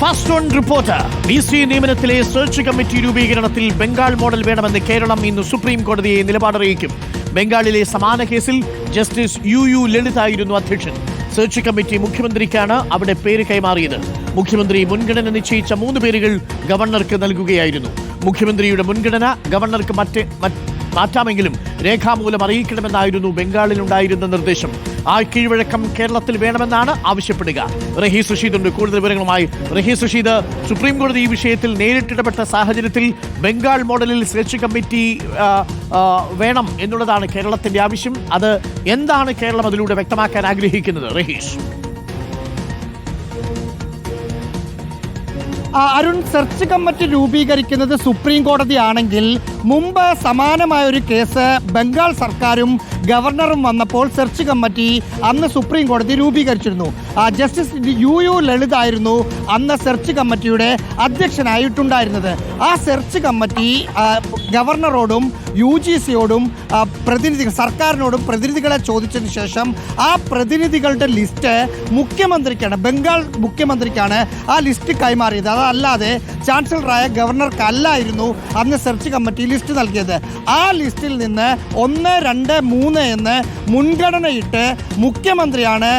Fast on reporter BC നിയമനത്തിലെ search committee രൂപീകരണത്തിൽ Bengal model വേണമെന്ന് കേരളം ഇന്ന് സുപ്രീം കോടതിയെ നിലപാടറിയിക്കും. ബംഗാളിലെ സമാന കേസിൽ ജസ്റ്റിസ് UU ലളിതായിരുന്നു അധ്യക്ഷൻ. സെർച്ച് കമ്മിറ്റി മുഖ്യമന്ത്രിക്കാണ് അവിടെ പേര് കൈമാറിയത്. മുഖ്യമന്ത്രി മുൻഗണന നിശ്ചയിച്ച 3 പേരുകൾ ഗവർണർക്ക് നൽകുകയായിരുന്നു. മുഖ്യമന്ത്രിയുടെ മുൻഗണന ഗവർണർക്ക് മാറ്റാമെങ്കിലും രേഖാമൂലം അറിയിക്കണമെന്നായിരുന്നു ബംഗാളിലുണ്ടായിരുന്ന നിർദ്ദേശം. ആ കീഴ്വഴക്കം കേരളത്തിൽ വേണമെന്നാണ് ആവശ്യപ്പെടുക. റഹീസ് റഷീദ് ഉണ്ട് കൂടുതൽ വിവരങ്ങളുമായി. റഹീസ് റഷീദ്, സുപ്രീം കോടതി ഈ വിഷയത്തിൽ നേരിട്ടിടപെട്ട സാഹചര്യത്തിൽ ബംഗാൾ മോഡലിൽ സെർച്ച് കമ്മിറ്റി വേണം എന്നുള്ളതാണ് കേരളത്തിന്റെ ആവശ്യം. അത് എന്താണ് കേരളം അതിലൂടെ വ്യക്തമാക്കാൻ ആഗ്രഹിക്കുന്നത്? റഹീസ്. അരുൺ, സെർച്ച് കമ്മിറ്റി രൂപീകരിക്കുന്നത് സുപ്രീം കോടതിയാണെങ്കിൽ മുമ്പ് സമാനമായ ഒരു കേസ് ബംഗാൾ സർക്കാരും ഗവർണറും വന്നപ്പോൾ സെർച്ച് കമ്മിറ്റി അന്ന് സുപ്രീം കോടതി രൂപീകരിച്ചിരുന്നു. ജസ്റ്റിസ് UU ലളിതായിരുന്നു അന്ന് സെർച്ച് കമ്മിറ്റിയുടെ അധ്യക്ഷനായിട്ടുണ്ടായിരുന്നത്. ആ സെർച്ച് കമ്മിറ്റി ഗവർണറോടും UGCയോടും സർക്കാരിനോടും പ്രതിനിധികളെ ചോദിച്ചതിന് ശേഷം ആ പ്രതിനിധികളുടെ ലിസ്റ്റ് മുഖ്യമന്ത്രിക്കാണ്, ബംഗാൾ മുഖ്യമന്ത്രിക്കാണ് ആ ലിസ്റ്റ് കൈമാറിയത്. അതല്ലാതെ ചാൻസലറായ ഗവർണർക്കല്ലായിരുന്നു അന്ന് സെർച്ച് കമ്മിറ്റി ലിസ്റ്റ് നൽകിയത്. ആ ലിസ്റ്റിൽ നിന്ന് 1, 2, 3 എന്ന് മുൻഗണനയിട്ട് മുഖ്യമന്ത്രിയാണ്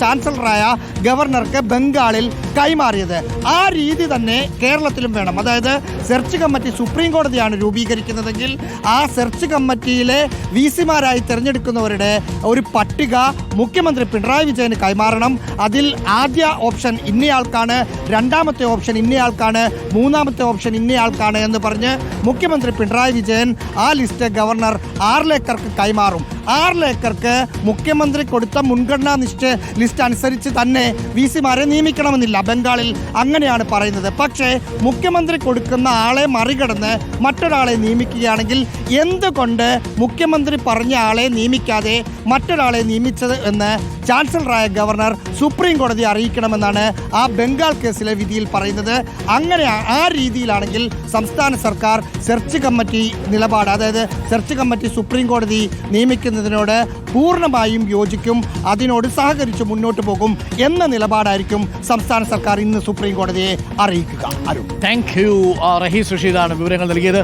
ചാൻസലറായ ഗവർണർക്ക് ബംഗാളിൽ കൈമാറിയത്. ആ രീതി തന്നെ കേരളത്തിലും വേണം. അതായത് സെർച്ച് കമ്മിറ്റി സുപ്രീം കോടതിയാണ് രൂപീകരിക്കുന്നതെങ്കിൽ ആ സെർച്ച് കമ്മിറ്റിയിലെ VCമാരായി തിരഞ്ഞെടുക്കുന്നവരുടെ ഒരു പട്ടിക മുഖ്യമന്ത്രി പിണറായി വിജയന് കൈമാറണം. അതിൽ ആദ്യ ഓപ്ഷൻ ഇന്നയാൾക്കാണ്, രണ്ടാമത്തെ ഓപ്ഷൻ ഇന്നയാൾക്കാണ്, മൂന്നാമത്തെ ഓപ്ഷൻ ഇന്നയാൾക്കാണ് എന്ന് പറഞ്ഞ് മുഖ്യമന്ത്രി പിണറായി വിജയൻ ആ ലിസ്റ്റ് ഗവർണർ ആർലേക്കർക്ക് കൈമാറും. ആർലേക്കർക്ക് മുഖ്യമന്ത്രി കൊടുത്ത മുൻഗണനാ ലിസ്റ്റ് അനുസരിച്ച് തന്നെ VCമാരെ നിയമിക്കണമെന്നില്ല. ബംഗാളിൽ അങ്ങനെയാണ് പറയുന്നത്. പക്ഷേ മുഖ്യമന്ത്രി കൊടുക്കുന്ന ആളെ മറികടന്ന് മറ്റൊരാളെ നിയമിക്കുകയാണെങ്കിൽ എന്തുകൊണ്ട് മുഖ്യമന്ത്രി പറഞ്ഞ ആളെ നിയമിക്കാതെ മറ്റൊരാളെ നിയമിച്ചത് എന്ന് ചാൻസലറായ ഗവർണർ സുപ്രീം കോടതി അറിയിക്കണമെന്നാണ് ആ ബംഗാൾ കേസിലെ വിധിയിൽ പറയുന്നത്. അങ്ങനെ ആ രീതിയിലാണെങ്കിൽ സംസ്ഥാന സർക്കാർ സെർച്ച് കമ്മിറ്റി നിലപാട്, അതായത് സെർച്ച് കമ്മിറ്റി സുപ്രീം കോടതി നിയമിക്കുന്നതിനോട് പൂർണ്ണമായും യോജിക്കും, അതിനോട് സഹകരിച്ച് മുന്നോട്ട് പോകും എന്ന നിലപാടായിരിക്കും സംസ്ഥാന സർക്കാർ ഇന്ന് സുപ്രീം കോടതിയെ അറിയിക്കുക. Thank you. റഹീസ് റഷീദാണ് വിവരങ്ങൾ നൽകിയത്.